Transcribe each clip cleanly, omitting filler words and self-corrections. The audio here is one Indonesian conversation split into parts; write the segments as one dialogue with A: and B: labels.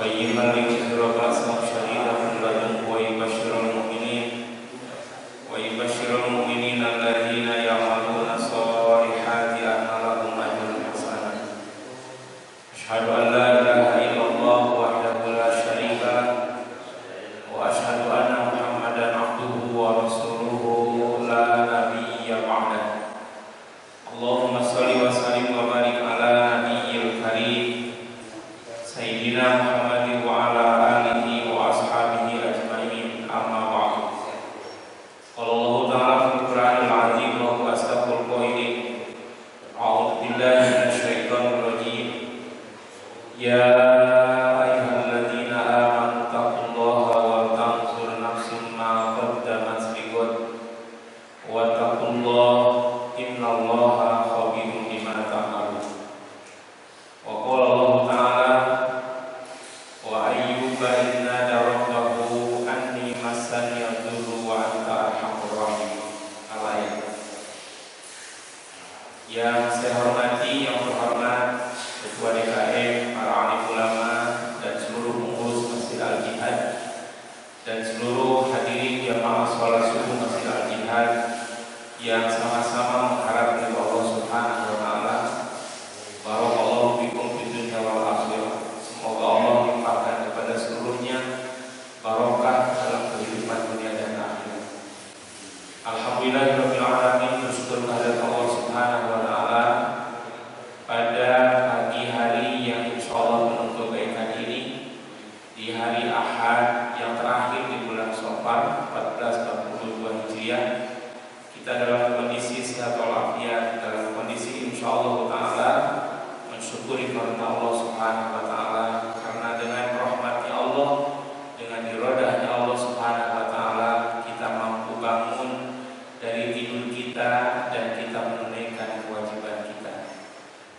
A: قيما لينذر بأسا شديدا من لدنه ويبشر المؤمنين الذين يعملون الصالحات أن لهم أجرا حسنا. أشهد أن لا إله إلا الله وحده لا شريك له وأشهد أن محمدا عبده ورسوله لا نبي بعده. اللهم صل وسلم وبارك على نبي الكريم سيدنا محمد وعلى آله وأصحابه أجمعين. أما بعد. قال الله تعالى في القرآن العظيم وهو أصدق القائلين: أعوذ بالله من الشيطان الرجيم. يا أيها الذين آمنوا اتقوا الله ولتنظر نفس ما قدمت لغد واتقوا الله إن الله خبير بما تعملون. وقال الله تعالى: وأيوب إذ نادى ربه أني مسني الضر وأنت أرحم الراحمين. Al-Ayat. Yang saya hormati, yang terhormat Ketua DKM, para alim ulama, dan seluruh pengurus Masjid Al-Jihad, dan seluruh hadirin jamaah sholat subuh Masjid Al-Jihad yang sama-sama mengharap dari Allah Subhanahu wa Ta'ala. Barakallahu fikum fid dunya wal akhirah. Semoga Allah limpahkan kepada seluruhnya barokah dalam kehidupan dunia dan akhirat. Alhamdulillahirabbil alamin, bersyukur kehadirat Allah Subhanahu wa Ta'ala pada pagi hari yang insyaallah penuh kebaikan ini, di hari Ahad yang terakhir di bulan Safar 1442 Hijriah. Kita dalam kondisi sehat walafiat, dalam kondisi insyaallah ta'ala mensyukuri karena Allah Subhanahu wa Ta'ala, karena dengan rahmatnya Allah, dengan iradahnya Allah Subhanahu wa Ta'ala, kita mampu bangun dari tidur kita dan kita menunaikan kewajiban kita.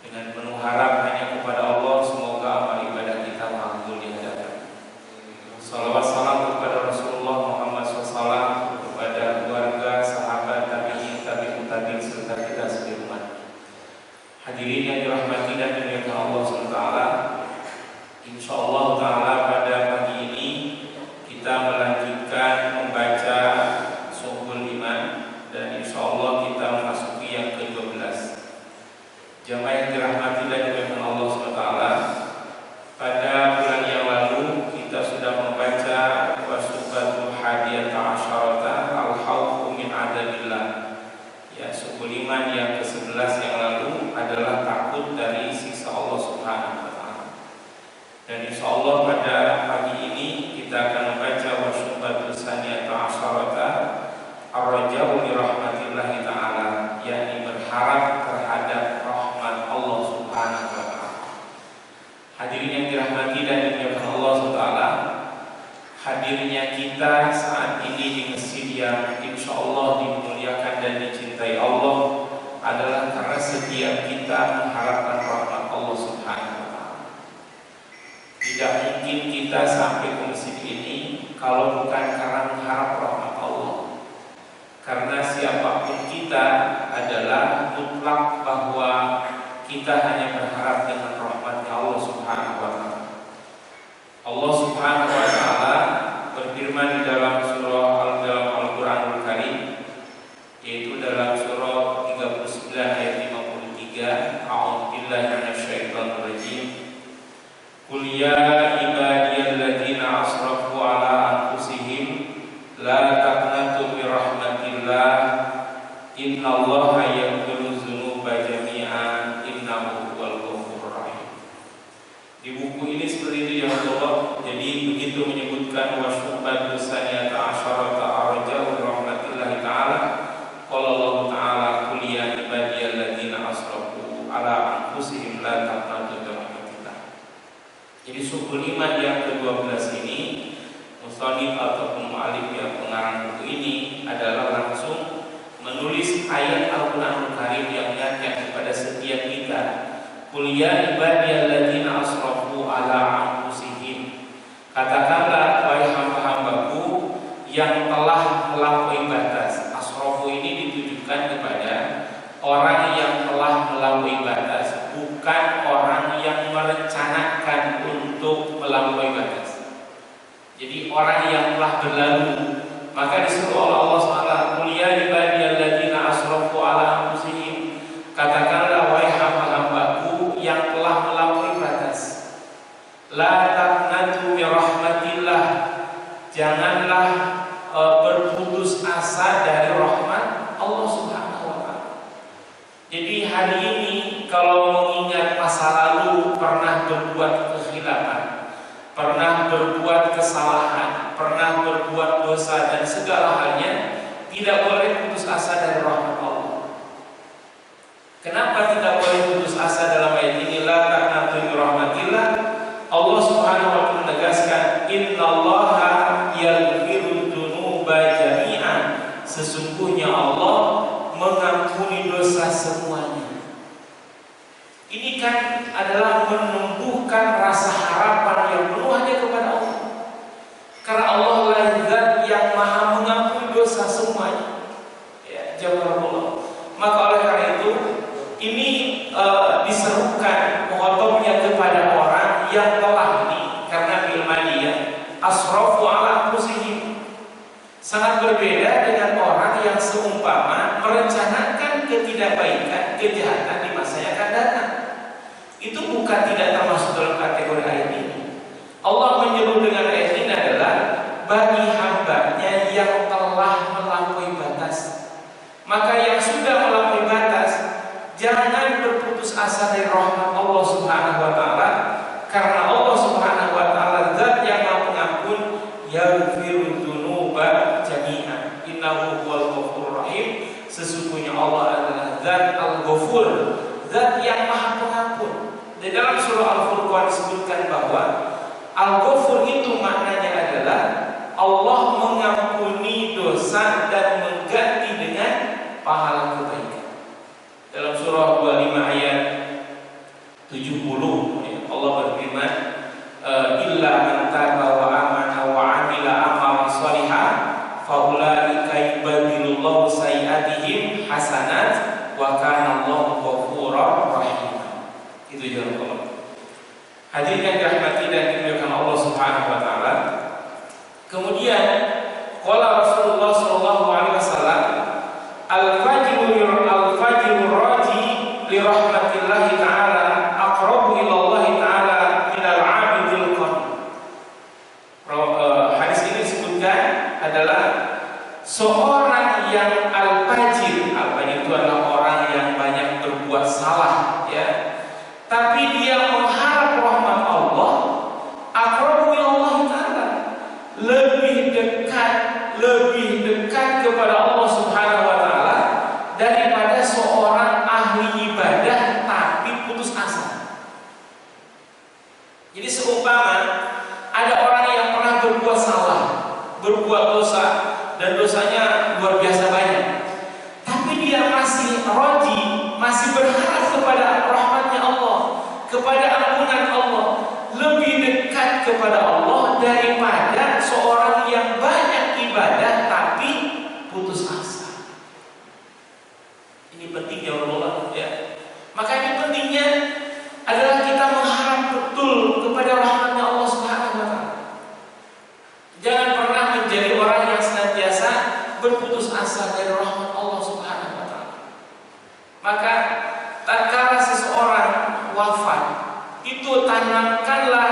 A: Dengan penuh harap hanya kepada Allah, semoga amal ibadah kita makbul di hadapan. Salawat salam kepada Rasulullah Muhammad SAW, kepada keluarga, sahabat, tabi'in, tabi'ut tabi'in, serta kita seluruh umat. Hadirin yang dirahmati dan dimuliakan Allah SWT, insyaallah ta'ala pada pagi ini kita melanjutkan membaca Suhul Iman, dan insyaallah kita memasuki yang ke-12. Jamaah yang dirahmati dan dimuliakan Allah SWT, pada bulan yang lalu kita sudah membaca Wasubatul Hadiyata Asyarata Al-Khawfu min Adabillah. Ya, Suhul Iman yang ke-11 yang lalu adalah takut dari siksa Allah Subhanahu wa Ta'ala. Dan insyaallah pada pagi ini kita akan membaca Wasubatul Saniyata Asyarata Ar-Raja'u li Rahmatillahi Ta'ala, yakni berharap terhadap rahmat Allah Subhanahu wa Ta'ala. Hadirin yang dirahmati dan dimuliakan Allah SWT, hadirnya kita saat ini di masjid yang insyaallah dimuliakan dan dicintai Allah adalah karena setiap kita mengharapkan rahmat Allah Subhanahu wa Ta'ala. Tidak mungkin kita sampai ke masjid ini kalau bukan karena mengharap rahmat Allah. Karena siapapun kita adalah mutlak bahwa kita hanya berharap dengan rahmatnya Allah Subhanahu wa Ta'ala. Allah Subhanahu wa Ta'ala berfirman di dalam surah Al-Qur'anul Karim, yaitu dalam surah 39 ayat 53, A'udzubillahi minasyaitonir rajim. Qul ya ibadiyalladzina asrafu ala anfusihim la taqnatu min rahmatillah innallaha yaghfiru dzunuba jami'an innahu huwal ghafurur rahim. Di buku ini seperti itu ya Allah. Jadi begitu menyebutkan Wasubatul Saniyata Asyarata Ar-Raja'u li Rahmatillahi Ta'ala, qala Allah Ta'ala qul ya ibadiyalladzina asrafu ala anfusihim la taqnatu min rahmatillah. Jadi Suhul Iman yang ke-12 ini, musannif ataupun mu'allif yang pengarang buku ini adalah langsung menulis ayat Al-Qur'anul Karim yang mengingatkan kepada setiap kita, qul ya ibadiyalladzina asrafu ala anfusihim, katakanlah wahai hamba-hambaku yang telah melampaui batas. Asrafu ini ditujukan kepada orang yang telah melampaui batas, bukan orang yang merencanakan untuk melampaui berlalu. Maka disuruh oleh Allah SWT, "Qul ya ibadiyalladzina asrafu ala anfusihim." Katakanlah wahai hamba-hambaku yang telah melampaui batas, la taqnatu min rahmatillah, janganlah berputus asa dari rahmat Allah Subhanahu wa taala. Jadi hari ini kalau mengingat masa lalu pernah berbuat kekhilafan, pernah berbuat kesalahan, pernah berbuat dosa dan segala halnya, tidak boleh putus asa dari rahmat Allah. Kenapa tidak boleh putus asa dalam ayat ini? La taqnatu min rahmatillah. Allah Subhanahu wa taala menegaskan, innallaha yaghfiru dzunuba jami'an. Sesungguhnya Allah mengampuni dosa semuanya. Ini kan adalah menumbuhkan rasa harapan yang penuh hanya kepada Allah. Karena Allah lah zat yang maha mengampuni dosa semuanya. Ya, jazakallah. Maka oleh karena itu ini diserukan muhatabnya kepada orang yang telah ini karena ilmaniyah asrafu ala anfusihim. Sangat berbeda dengan orang yang seumpama merencanakan ketidakbaikan, kejahatan di masa yang akan datang. Itu bukan tidak termasuk dalam kategori ayat ini. Allah menyebut dengan ayat ini adalah bagi hambanya yang telah melampaui batas. Maka yang sudah melampaui batas, jangan berputus asa dari rahmat Allah Subhanahu wa taala, karena Allah Subhanahu wa taala zat yang Maha Pengampun, yaghfiru dzunuba jami'an. Innahu huwal ghafurur rahim. Sesungguhnya Allah adalah zat Al-Ghafur, zat yang Maha Pengampun. Di dalam surah Al-Furqan disebutkan bahwa Al-Ghafur itu maknanya adalah Allah mengampuni dosa dan mengganti dengan pahala kebaikan. Dalam surah 25 ayat 70 Allah berfirman, illa man taba wa amana wa amila amalan shalihan fa ulaika yubadilullahu sayiatihim hasanat wa kana Allahu ghafurur rahim. Itu jalan Allah. Hadirin yang dirahmati dan dimuliakan Allah Subhanahu wa taala. Kemudian qala Rasulullah sallallahu alaihi wasallam, al-fajru raji li rahmatillahi ta'ala aqrabu ila Allah ta'ala min al-'abidil qanit. Hadis ini disebutkan adalah seorang yang al-fajir. Al-fajir itu adalah orang yang banyak berbuat salah, ya. Tapi dia mengharap rahmat Allah, aqrabu ila Allah ta'ala, lebih dekat kepada Allah Subhanahu wa taala daripada seorang ahli ibadah tapi putus asa. Jadi seumpama ada orang yang pernah berbuat salah, berbuat dosa dan dosanya luar biasa banyak, tapi dia masih roji, masih berharap kepada rahmatnya Allah, kepada ampunan Allah, lebih dekat kepada Allah daripada seorang yang banyak ibadah tapi putus asa. Ini pentingnya Allah, ya. Maka ini pentingnya adalah kita mengharap betul kepada rahmatnya Allah Subhanahu wa taala. Jangan pernah menjadi orang yang senantiasa berputus asa dari rahmat Allah Subhanahu wa taala. Maka tatkala seseorang wafat, itu tanamkanlah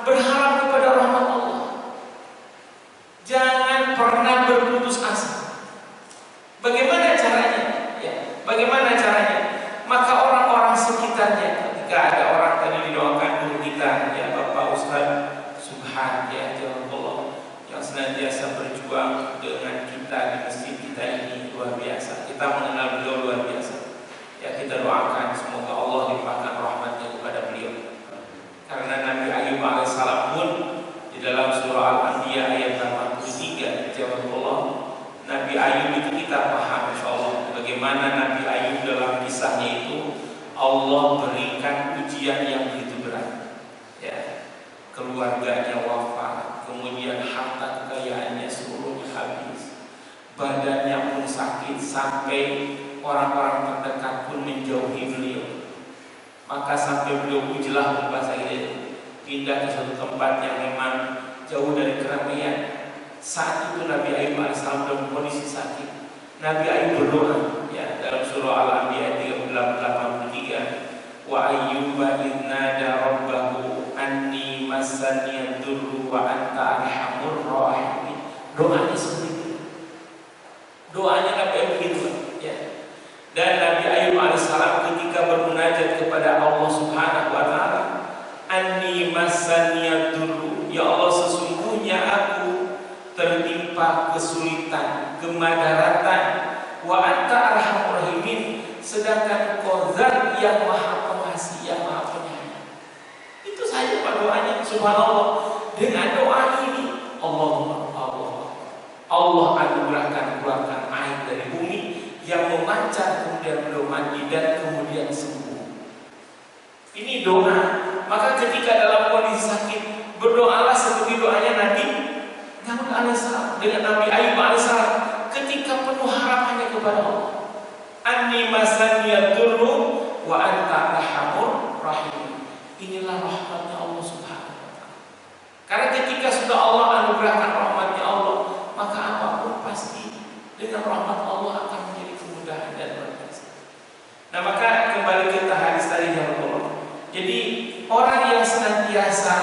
A: berharap kepada rahmat Allah. Jangan pernah berputus asa. Bagaimana caranya? Ya, bagaimana caranya? Maka orang-orang sekitarnya, ketika ada orang tadi didoakan guru kita, ya Bapak Ustadz Subhan, ya Allah, yang senantiasa berjuang dengan kita di masjid kita ini, luar biasa. Kita mengenal beliau luar biasa. Ya, kita doakan semoga Allah limpahkan rahmatnya kepada beliau. Karena Nabi Ayub alaihissalam pun di dalam surah Al-Anbiya ayat 83, jawab Allah, Nabi Ayub itu kita paham insyaallah bagaimana Nabi Ayub dalam kisahnya itu Allah berikan ujian yang begitu berat. Ya, keluarganya wafat, kemudian harta kekayaannya seluruhnya habis, badannya pun sakit sampai orang-orang terdekat pun menjauhi beliau. Maka sampai beliau ujilah bahasa ini, pindah ke suatu tempat yang memang jauh dari keramaian. Saat itu Nabi Ayub alaihissalam dalam kondisi sakit. Nabi Ayub berdoa ya dalam surah Al-Anbiya 83, wa ayyuba idnada rabbahu anni massani dzurru wa anta arhamur rahimin. Doanya seperti itu. Doanya Nabi Ayub gitu ya. Dan Nabi Ayub alaihissalam ketika bermunajat kepada Allah Subhanahu wa taala, anni massani dzurru, ya Allah sesungguhnya aku tertimpa kesulitan, kemadaratan, wa anta arhamur rahimin, sedangkan Engkau Zat yang Maha Pengasih, yang Maha Penyayang. Itu saja Pak doanya. Subhanallah. Dengan doa ini Allah anugerahkan keluarkan air dari bumi yang memancar, kemudian beliau mandi dan kemudian sembuh. Ini doa. Maka ketika dalam kondisi sakit, berdoalah seperti doanya Nabi Daud alaihissalam dengan Nabi Ayub alaihissalam ketika penuh harapannya kepada Allah. Anni masaniyad durru wa anta arhamur rahim. Inilah rahmatnya Allah Subhanahu wa taala. Karena ketika sudah Allah anugerahkan rahmatnya Allah, maka apapun pasti dengan rahmat Allah akan menjadi kemudahan dan berkah. Nah, maka kembali kita hadis tadi ya Allah. Jadi orang yang senantiasa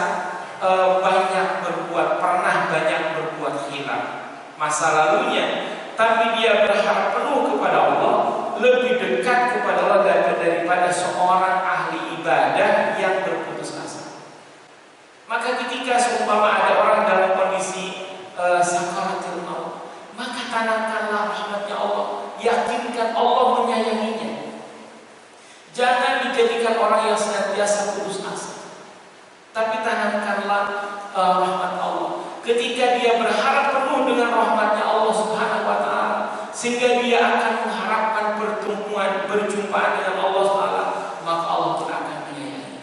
A: pernah banyak berbuat khilaf masa lalunya, tapi dia berharap penuh kepada Allah, lebih dekat kepada Allah daripada seorang ahli ibadah yang berputus asa. Maka ketika seumpama ada orang dalam kondisi sakaratul maut, maka tanamkanlah rahmatnya Allah, yakinkan Allah menyayanginya. Jangan dijadikan orang yang senantiasa putus asa, tapi tanamkanlah rahmat Allah. Ketika dia berharap penuh dengan rahmatnya Allah Subhanahu wa taala, sehingga dia akan mengharapkan pertemuan, berjumpaan dengan Allah Subhanahu wa taala, maka Allah pun akan menyayangi.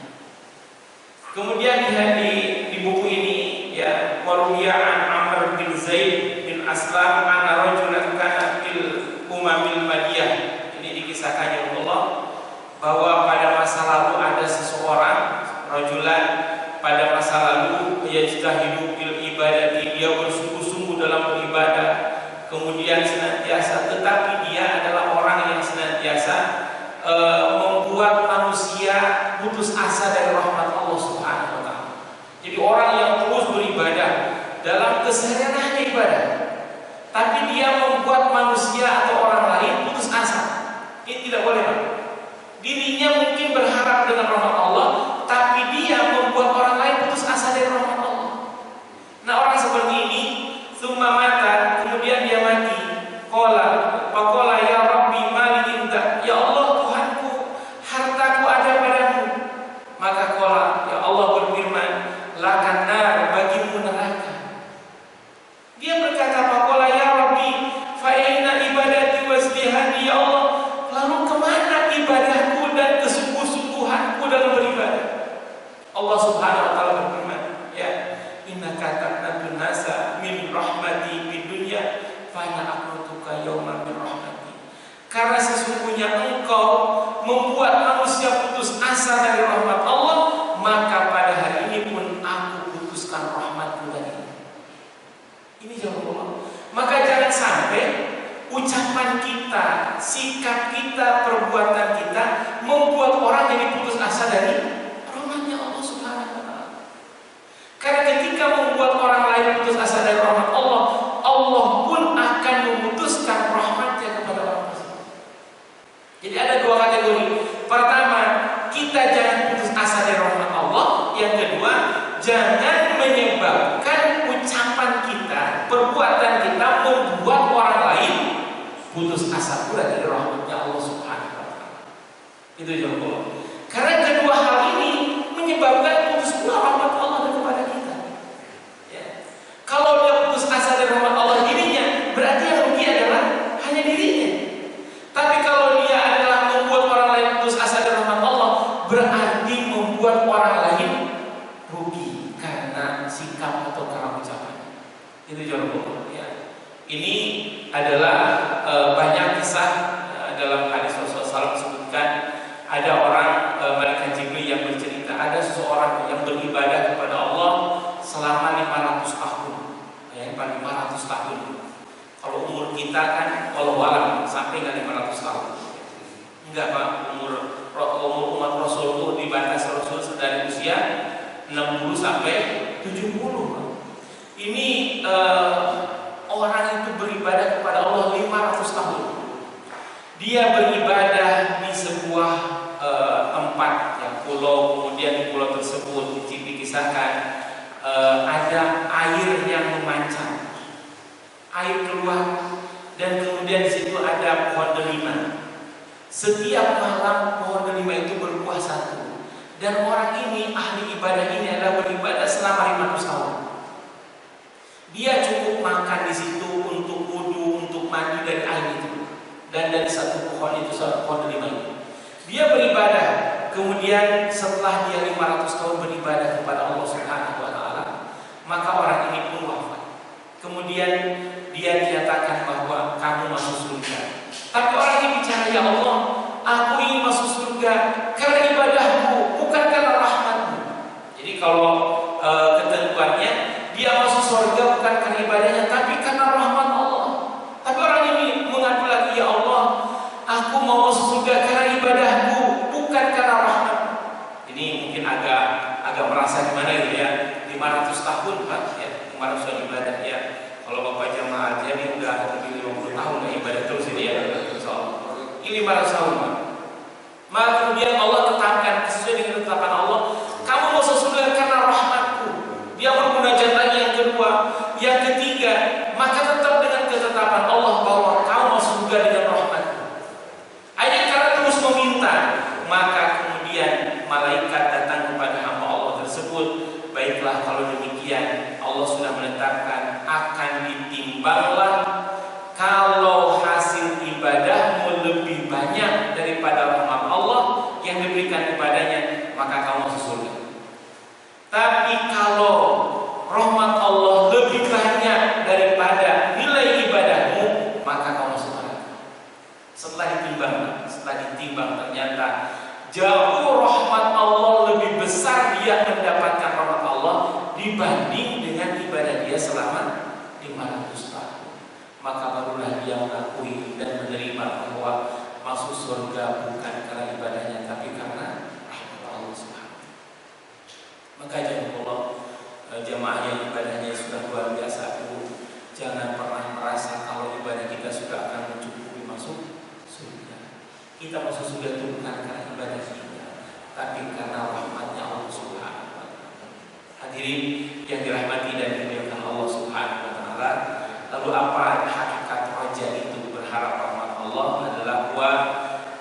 A: Kemudian di buku ini ya, waruya an Amr bin Zaid bin Aslam anna rajulan kana fil umamil madiyah. Ini dikisahkan ya Allah bahwa pada masa lalu ada seseorang rajulan pada masa lalu yajtahidu fil ibadati, dia bersungguh-sungguh dalam beribadah, kemudian senantiasa, tetapi dia adalah orang yang senantiasa membuat manusia putus asa dari rahmat Allah Subhanahu wa taala. Jadi orang yang terus beribadah dalam keseharian hanya ibadah, tapi dia membuat manusia atau orang lain putus asa. Ini tidak boleh, Pak. Dirinya mungkin berharap dengan rahmat Allah, tapi dia membuat orang lain putus asa dari rahmat Allah. Nah, orang seperti ini summa mata, kemudian dia mati. Faqala ya Rabbi mali indak, ya Allah Tuhanku, hartaku ada padamu. Maka ya Allah berfirman, lakan nar, bagimu neraka. Dia berkata, faqala ya Rabbi fa aina ibadati wasbihani, ya Allah, lalu kemana ibadahku dan kesungguh-sungguhanku dalam beribadah? Allah Subhanahu wa taala berfirman, ya, innaka ta'tun nasa min rahmati fid dunya fa ana aqrutuka yawman min rahmati. Karena sesungguhnya engkau membuat manusia putus asa dari rahmat Allah, maka pada hari ini pun aku putuskan rahmatku darimu. Ini jawab Allah. Maka jangan sampai ucapan kita, sikap kita, perbuatan kita membuat orang jadi putus asa dari rahmatnya Allah Subhanahu wa taala. Karena ketika membuat orang lain putus asa dari rahmat Allah, Allah pun akan memutuskan rahmatnya kepada orang tersebut. Jadi ada dua kategori. Pertama, kita jangan putus asa dari rahmat Allah. Yang kedua, jangan menyebabkan ucapan kita, perbuatan kita membuat orang lain putus asa pula dari rahmatnya Allah Subhanahu wa taala. Itu jawabannya. Karena kedua hal ini menyebabkan putus pula rahmat Allah kepada kita. Ya. Kalau dia putus asa dari rahmat Allah dirinya, berarti yang rugi adalah hanya dirinya. Tapi kalau dia adalah membuat orang lain putus asa dari rahmat Allah, berarti membuat orang lain rugi karena sikap atau karena ucapan. Itu jawabannya. Ya. Ini adalah banyak kisah dalam hadis Rasulullah SAW disebutkan ada orang malaikat Jibril yang bercerita ada seseorang yang beribadah kepada Allah selama 500 tahun. Ya, 500 kita kan walau alam sampai nggak 500 tahun. Enggak Pak, umur umat Rasul itu dibatasi Rasul dari usia 60 sampai 70 Pak. Ini orang itu beribadah kepada Allah 500 tahun. Dia beribadah di sebuah tempat yang pulau, kemudian di pulau tersebut dikisahkan ada air yang memancar, air keluar, dan kemudian di situ ada pohon delima. Setiap malam pohon delima itu berbuah satu, dan orang ini ahli ibadah ini adalah beribadah selama 500 tahun. Dia cukup makan di situ untuk wudu, untuk mandi dari air itu, dan dari satu pohon itu, satu pohon delima itu. Dia beribadah, kemudian setelah dia 500 tahun beribadah kepada Allah Subhanahu wa Ta'ala, maka orang ini pun wafat. Kemudian dia dinyatakan bahwa kamu masuk surga. Tapi orang ini bicara, ya Allah, aku ingin masuk surga karena ibadahmu, bukan karena rahmatmu. Jadi kalau ketentuannya dia masuk surga bukan karena ibadahnya, tapi karena rahmat Allah. Tapi orang ini mengadu lagi, ya Allah, aku mau masuk surga karena ibadahmu, bukan karena rahmatmu. Ini mungkin agak merasa gimana gitu ya, 500 tahun Pak ya, 500 tahun ibadah ya. Kalau Bapak jamaah aja ini udah lebih 50 tahun ya ibadah terus ini ya. Ini 500 tahun Pak. Maka kemudian Allah tetapkan sesuai dengan ketetapan Allah, kamu masuk surga karena rahmatku. Dia bermunajat lagi yang kedua, yang ketiga, maka tetap dengan ketetapan Allah bahwa kamu masuk surga dengan rahmatku. Hanya karena terus meminta, maka kemudian malaikat datang kepada hamba Allah tersebut. Baiklah kalau demikian, Allah sudah menetapkan akan ditimbanglah. Kalau hasil ibadahmu lebih banyak daripada rahmat Allah yang diberikan kepadanya, maka kamu masuk surga. Tapi kalau rahmat Allah lebih banyak daripada nilai ibadahmu, maka kamu masuk neraka. Setelah ditimbang ternyata jauh rahmat Allah lebih besar dia mendapatkan rahmat Allah dibanding dengan ibadah dia selama 500 tahun. Maka barulah dia mengakui dan menerima bahwa masuk surga bukan karena ibadahnya, tapi karena rahmat Allah Subhanahu. Maka jangan jemaah yang ibadahnya sudah luar biasa itu, jangan pernah merasa kalau ibadah kita sudah akan mencukupi masuk surga. Kita masuk surga itu bukan karena ibadah kita, tapi karena rahmatnya Allah Subhanahu wa Ta'ala. Hadirin yang dirahmati dan dimuliakan Allah Subhanahu wa Ta'ala. Lalu apa hakikat roja itu berharap rahmat Allah? Adalah wa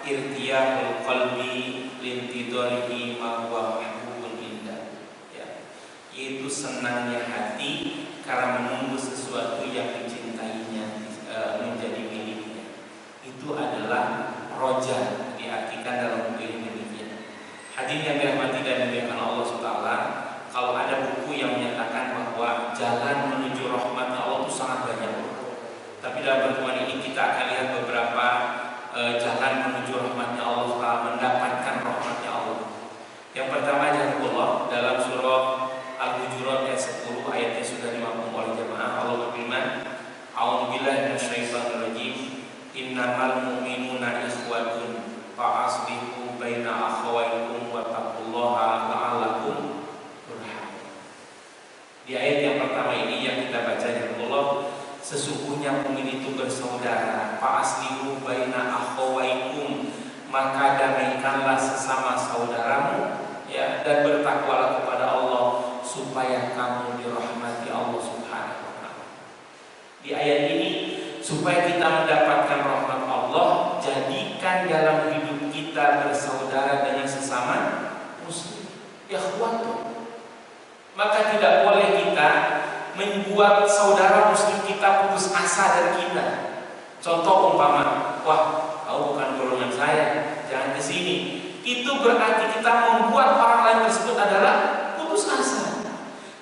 A: irtiyahul qalbi lintidorihi ma huwa mahbubun indah, ya, yaitu senangnya hati karena menunggu sesuatu yang dicintainya menjadi miliknya. Itu adalah roja, diartikan dalam buku ini demikian. Hadirin yang dirahmati dan dimuliakan Allah SWT, kalau ada buku yang menyatakan bahwa jalan menuju rahmatnya Allah itu sangat banyak, tapi dalam pertemuan ini kita akan lihat beberapa jalan menuju rahmatnya Allah, mendapatkan rahmatnya Allah. Yang pertama, janganlah dalam surah Al-Hujurat ayat 10, ayatnya sudah dimampu oleh jemaah. Allah berfirman, a'udzubillahi minasyaitonirrajim, innamal mu'minuna ikhwatun fa'aslihu baina akhawaykum wa taqullaha la'allakum turhamun. Di ayat yang pertama ini yang kita baca, Allah, sesungguhnya mukmin itu bersaudara, fa'aslihu baina akhawaykum, maka damaikanlah sesama saudaramu, ya, dan bertakwalah kepada Allah supaya kamu dirahmati Allah Subhanahu wa Ta'ala. Di ayat ini, supaya kita mendapatkan rahmat Allah, jadikan dalam hidup kita bersaudara dengan sesama muslim, ikhwatun. Maka tidak boleh kita membuat saudara muslim kita putus asa dari kita. Contoh umpama, wah, kau bukan golongan saya, jangan ke sini. Itu berarti kita membuat orang lain tersebut adalah putus asa.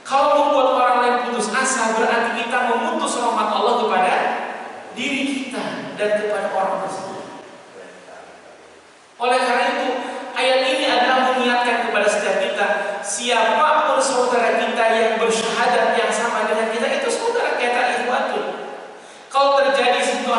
A: Kalau membuat orang lain putus asa, berarti kita memutus rahmat Allah kepada diri kita dan kepada orang tersebut. Oleh karena itu, ayat ini adalah mengingatkan kepada setiap kita, siapapun saudara kita yang bersyahadat yang sama dengan kita, itu saudara kita, ikhwatun. Kalau terjadi situasi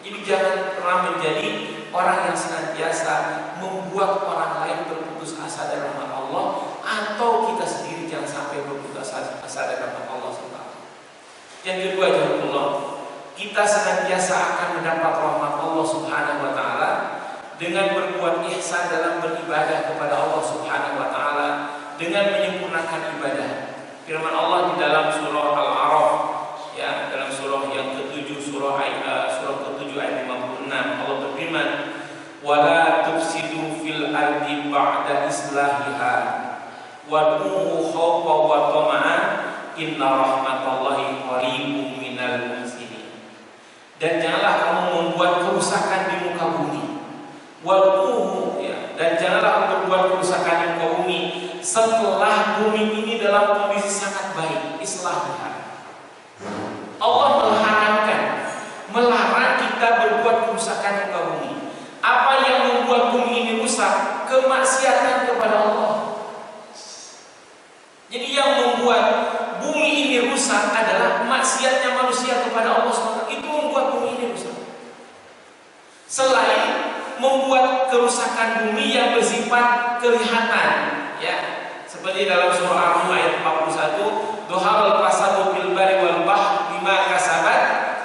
A: Jadi jangan pernah menjadi orang yang senantiasa membuat orang lain berputus asa dari rahmat Allah, atau kita sendiri jangan sampai berputus asa dari rahmat Allah SWT. Yang kedua, jazakumullah, kita senantiasa akan mendapat rahmat Allah Subhanahu wa taala dengan berbuat ihsan dalam beribadah kepada Allah Subhanahu wa taala, dengan menyempurnakan ibadah. Firman Allah di dalam surah Al-A'raf, ya, dalam surah yang ke-7, surah ke-7 ayat 56, Allah berfirman, "Wala tufsidu fil ardi ba'da islahiha wad'uhu khawfan wa tama'an inna rahmatallahi qaribun minal muhsinin." Dan janganlah kamu membuat kerusakan di muka bumi. Wad'uhu, ya, dan janganlah kamu berbuat kerusakan di muka bumi setelah bumi ini dalam kondisi sangat baik, islahnya. Allah melarang kita berbuat kerusakan di muka bumi. Apa yang membuat bumi ini rusak? Kemaksiatan kepada Allah. Jadi yang membuat bumi ini rusak adalah maksiatnya manusia kepada Allah SWT. Itu membuat bumi ini rusak. Selain membuat kerusakan bumi yang bersifat kelihatan, ya, seperti dalam surah Ar-Rum ayat 41, "Dhuharal fasadu fil barri wal bahri bima kasabat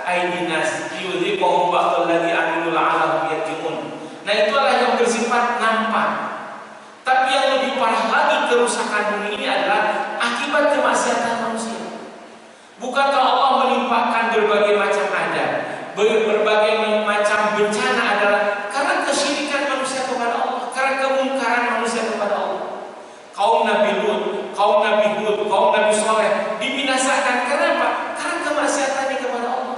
A: aydin nas yudhiqahum ba'dal ladzi amilu la'allahum yarji'un." Nah, itulah yang bersifat nampak. Tapi yang lebih parah lagi kerusakan bumi ini adalah akibat kemaksiatan manusia. Bukankah Allah menimpakan berbagai macam adab, berbagai macam bencana adalah karena kesyirikan manusia kepada Allah, karena kemungkaran manusia kepada Allah. Kaum Nabi Lut, kaum Nabi Hud, kaum Nabi Saleh dibinasakan. Kenapa? Karena kemaksiatannya kepada Allah.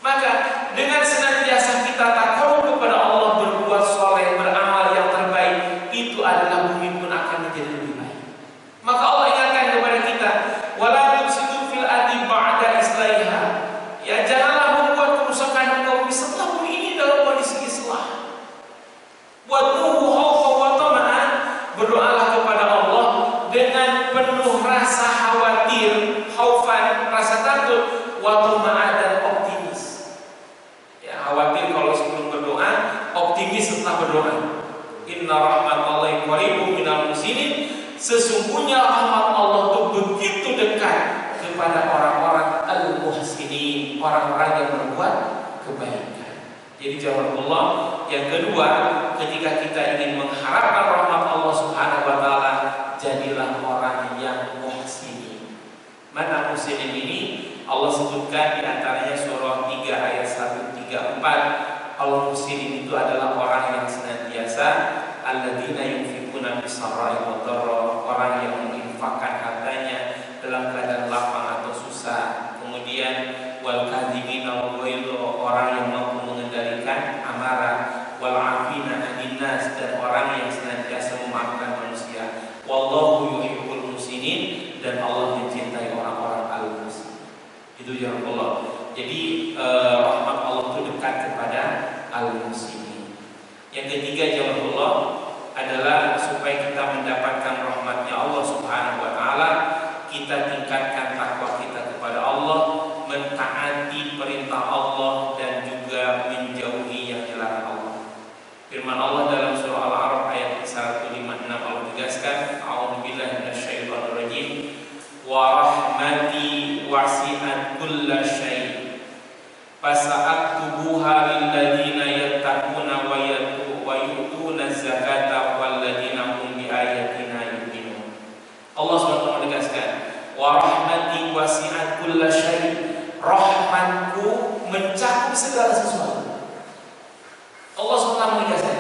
A: Maka dengan senantiasa kita takut kepada Allah, berbuat soleh, beramal yang terbaik, itu adalah bumi pun akan menjadi lebih baik. Maka Allah ingatkan kepada kita, wala tufsidu fil ardi ba'da islahiha. Ya, janganlah membuat kerusakan di bumi setelah bumi ini dalam kondisi islah. Wad'uhu khawfan wa tama'an, berdoalah kepada Allah dengan penuh rasa khawatir, khaufan, rasa takut, wa tama'an, dan optimis. Ya, khawatir kalau sebelum berdoa, optimis setelah berdoa. Inna rahmatallahi qaribun minal muhsinin. Sesungguhnya rahmat Allah itu begitu dekat kepada orang-orang al-muhsinin, orang-orang yang berbuat kebaikan. Jadi jazakallah. Yang kedua, ketika kita ingin mengharapkan rahmat Allah Subhanahu wa taala, jadilah orang yang muhsinin. Mana muhsinin ini? Allah sebutkan di antaranya surah 3 ayat 134. Al-muhsinin itu adalah orang yang senantiasa alladzina yunfiquna bis-sarra'i wad-dharra, orang yang menginfakkan hartanya dalam keadaan lapang atau susah. Kemudian wal kadhimina al-ghaidha, orang yang mampu mengendalikan amarah, wal 'afina 'anil nas, dan orang yang senantiasa memaafkan manusia. Wallahu yuhibbul muhsinin, dan Allah mencintai orang-orang al-muhsin. Itu ya Allah. Jadi rahmat Allah itu dekat kepada al-muhsinin. Yang ketiga ya Allah adalah supaya kita mendapatkan rahmatnya Allah Subhanahu wa taala, kita tingkatkan takwa kita kepada Allah, mentaati perintah Allah dan juga menjauhi yang dilarang Allah. Firman Allah dalam surah Al-A'raf ayat 156, Allah tegaskan, a'udzubillahi minasyaitonir rajim, wa rahmati wasi'at kulla syai' fasa'aktubuha lilladzina yattaquna wa yu'tuna zakata walladzina hum biayatina yu'minun. Allah SWT menegaskan, wa rahmati wasi'at kulla syai', rahmatku mencakup segala sesuatu. Allah SWT menegaskan,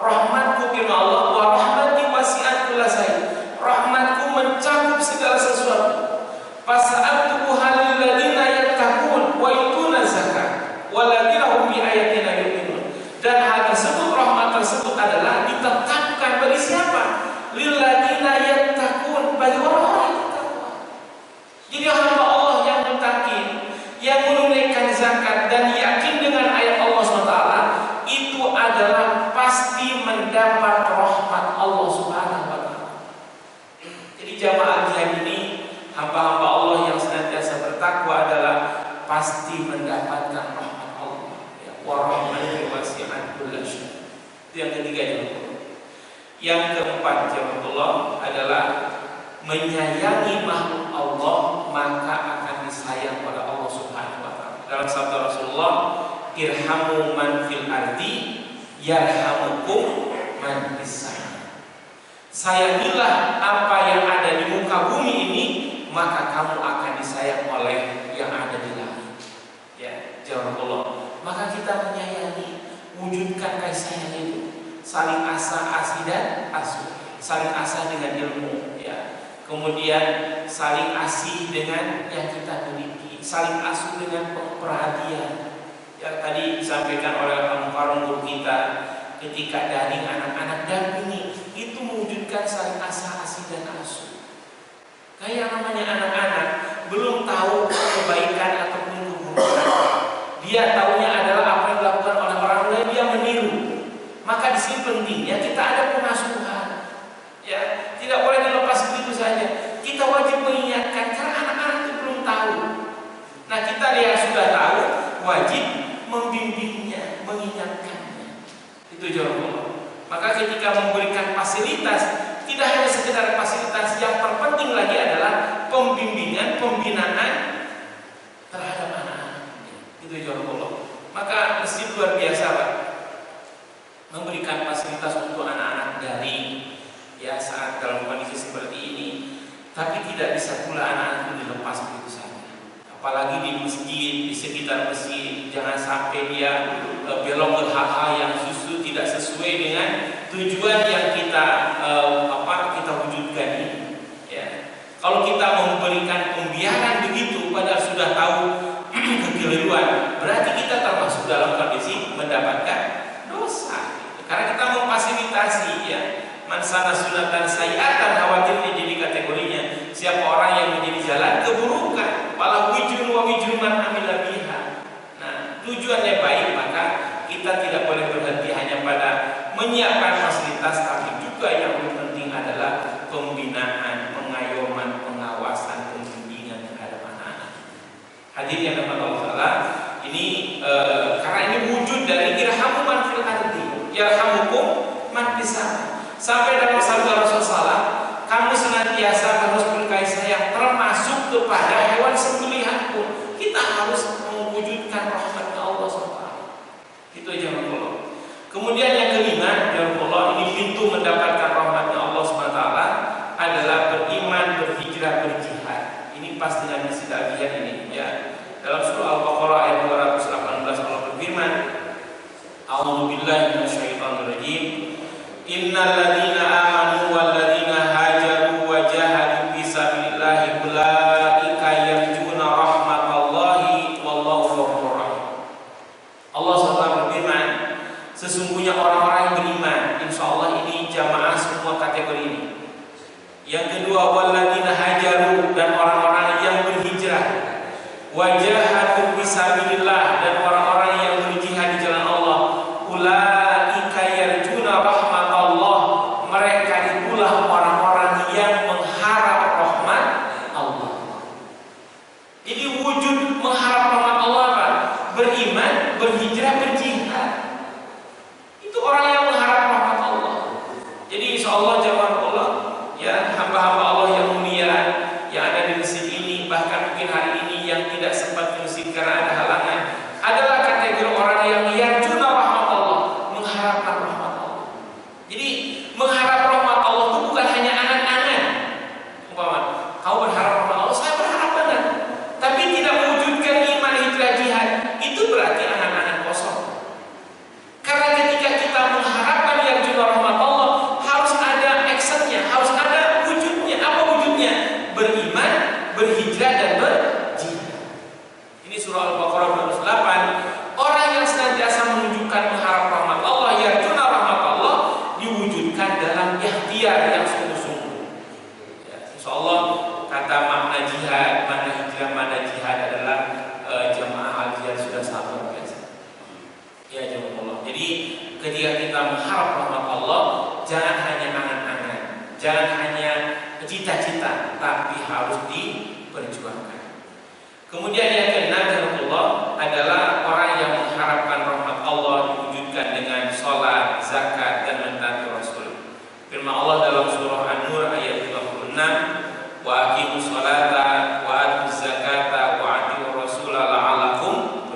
A: rahmatku, firman Allah, wa rahmati wasi'at kulla syai', rahmatku mencakup segala sesuatu. Fasa'aktubuha lilladzina yattaqun wa yu'tuna zakata walladzina hum biayatina yu'minun. Dan hal tersebut, rahmat tersebut adalah ditetapkan bagi siapa? Lilladzina yattaqun, bagi orang-orang yang bertakwa. Jadi hamba Allah yang bertakwa, yang menunaikan zakat dan yakin dengan ayat Allah SWT, itu adalah pasti mendapat rahmat Allah Subhanahu wa taala. Jadi jamaah jihad ini, hamba-hamba Allah yang senantiasa bertakwa adalah pasti mendapatkan rahmat Allah. Itu yang ketiga jemaah. Yang keempat jemaah adalah menyayangi makhluk Allah, maka akan disayang oleh Allah Subhanahu wa taala. Dalam sabda Rasulullah, irhamu man fil ardi yarhamukum man fis sama. Sayangilah apa yang ada di muka bumi ini, maka kamu akan disayang oleh yang ada di langit. Ya, jazakallah. Maka kita menyayangi, wujudkan kasih sayang itu, saling asih dan asuh, saling asah dengan ilmu, ya. Kemudian saling asih dengan yang kita miliki, saling asuh dengan perhatian. Yang tadi disampaikan oleh Al-Mukarram guru kita ketika daring anak-anak dampingi, itu mewujudkan saling asah, asih dan asuh. Kayak namanya anak-anak belum tahu kebaikan ataupun keburukan, dia tahunya adalah apa yang dilakukan oleh orang lain, dia meniru. Maka di sini pentingnya kita ada pengasuhan, ya, tidak boleh dilepas begitu saja. Kita wajib mengingatkan karena anak-anak itu belum tahu. Nah, kita yang sudah tahu wajib membimbingnya, mengingatkannya. Itu jawabannya. Maka ketika memberikan fasilitas, tidak hanya sekedar fasilitas, yang terpenting lagi adalah pembimbingan, pembinaan terhadap anak-anak. Itu jawabannya. Maka mesti luar biasa, Pak, memberikan fasilitas untuk anak-anak daring, ya, saat dalam kondisi seperti ini. Tapi tidak bisa pula anak-anak itu dilepas begitu saja. Apalagi di masjid, di sekitar masjid, jangan sampai dia belok ke hal-hal yang justru tidak sesuai dengan tujuan yang kita kita wujudkan ini. Ya. Kalau kita memberikan pembiaran begitu, padahal sudah tahu kekeliruan, berarti kita termasuk dalam kondisi mendapatkan dosa. Karena kita memfasilitasi, ya, man sana sunatan sayiatan, khawatir jadi kategorinya siapa orang yang menjadi jalan keburukan, pala wijrun wa wijrun man amila biha. Nah, tujuannya baik, maka kita tidak boleh berhenti hanya pada menyiapkan fasilitas, tapi juga yang lebih penting adalah pembinaan, pengayoman, pengawasan, pembimbingan terhadap anak-anak. Hadirin yang dirahmati Allah Ta'ala, ini karena ini wujud dari irhamu man fil ardi yarhamukum man fis sama. Sampai dalam sabda Rasulullah, kamu senantiasa harus berkasih sayang termasuk kepada hewan sembelihan pun. Kita harus mewujudkan rahmatnya Allah SWT. Itu aja Allah. Kemudian yang kelima, ya Allah, ini pintu mendapatkan rahmatnya Allah SWT adalah beriman, berhijrah, berjihad. Ini pas dengan misi dakwah ini, ya. Dalam surah Al-Baqarah ayat 218 Allah berfirman, A'udzubillahi minasyaitonirrajim. Innal ladzina amanu wal ladzina hajaru wa jahadu fi sabilillahi ulaika yarjuna rahmatallahi wallahu ghafurur rahim. Allah SWT berfirman, sesungguhnya orang-orang yang beriman, insyaallah ini jamaah semua kategori ini. Yang kedua, wal ladzina hajaru, dan orang-orang yang berhijrah, wa jahadu fi sabilillah, dan orang-orang yang berjihad di jalan Allah, ulaika yarjuna rahmatallah, mereka itulah orang-orang yang mengharap rahmat Allah. Jadi wujud mengharap rahmat Allah apa? Beriman, berhijrah, berjihad. Itu orang yang mengharap rahmat Allah. Jadi insyaallah jamaah Allah, ya, hamba-hamba Allah yang mulia yang ada di masjid ini, bahkan mungkin hari ini yang tidak sempat ke masjid karena ada halangan, adalah kategori orang yang yarjuna rahmat Allah, mengharapkan rahmat Allah. Jadi mengharap rahmat Allah itu bukan hanya angan-angan. Umpama kau berharap rahmat Allah, saya berharap banget, tapi tidak mewujudkan iman, hijrah, jihad, itu berarti angan-angan kosong. Karena ketika kita mengharapkan yarjuna rahmat Allah, harus ada actionnya, harus ada wujudnya. Apa wujudnya? Beriman, berhijrah, dan berjihad. Ini surah Al-Baqarah 28. Orang yang senantiasa menunjukkan mengharap rahmat Allah, yarjuna rahmat Allah, diwujudkan dalam ikhtiar yang sungguh-sungguh. Ya, insyaallah kata makna jihad, mana hijrah, mana jihad adalah jamaah al-jihad sudah sangat biasa. Ya jamaah Allah. Jadi ketika kita mengharap rahmat Allah, jangan hanya angan-angan, jangan hanya cita-cita, tapi harus diperjuangkan. Kemudian yang keenam Allah adalah orang yang mengharapkan rahmat Allah diwujudkan dengan sholat, zakat dan mentaati Rasul. Firman Allah dalam surah An-Nur ayat 26, wa aqimus sholata wa atuz zakata wa atiur rasula la'allakum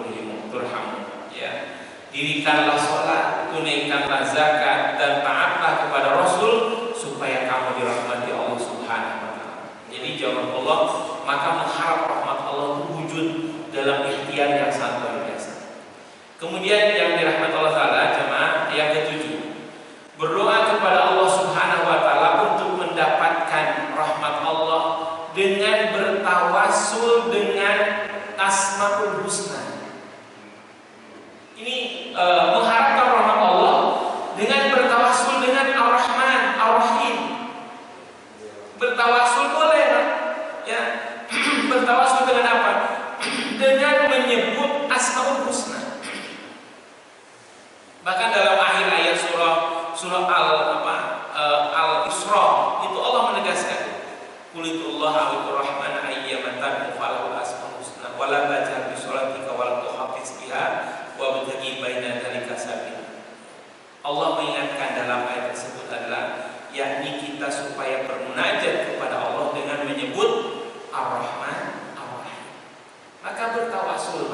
A: turhamun. Ya. Dirikanlah sholat, tunaikanlah zakat dan taatlah kepada Rasul supaya kamu dirahmati Allah Subhanahu wa taala. Jadi jawaban Allah, maka mengharap rahmat Allah itu wujud dalam ikhtiar yang sangat luar biasa. Kemudian yang dirahmati Allah taala jemaah yang ketujuh, berdoa kepada Allah Subhanahu wa taala untuk mendapatkan rahmat Allah dengan bertawassul dengan Asmaul Husna. Ini mengharapkan rahmat Allah dengan bertawassul dengan Ar-Rahman, Ar-Rahim. Bertawassul boleh, ya. Bertawassul dengan apa? Dengan menyebut Asmaul Husna. Bahkan dalam akhir ayat surah Al-Isra itu Allah menegaskan, Qulillah awir rahman ayyaman tad'u falahul asmaul husna wa la tajhar bi sholatika wa la tuhafiz biha wa btaghi baina dzalika sabila. Allah mengingatkan dalam ayat tersebut adalah yakni kita supaya bermunajat kepada Allah dengan menyebut Ar-Rahman, Ar-Rahim. Maka bertawassul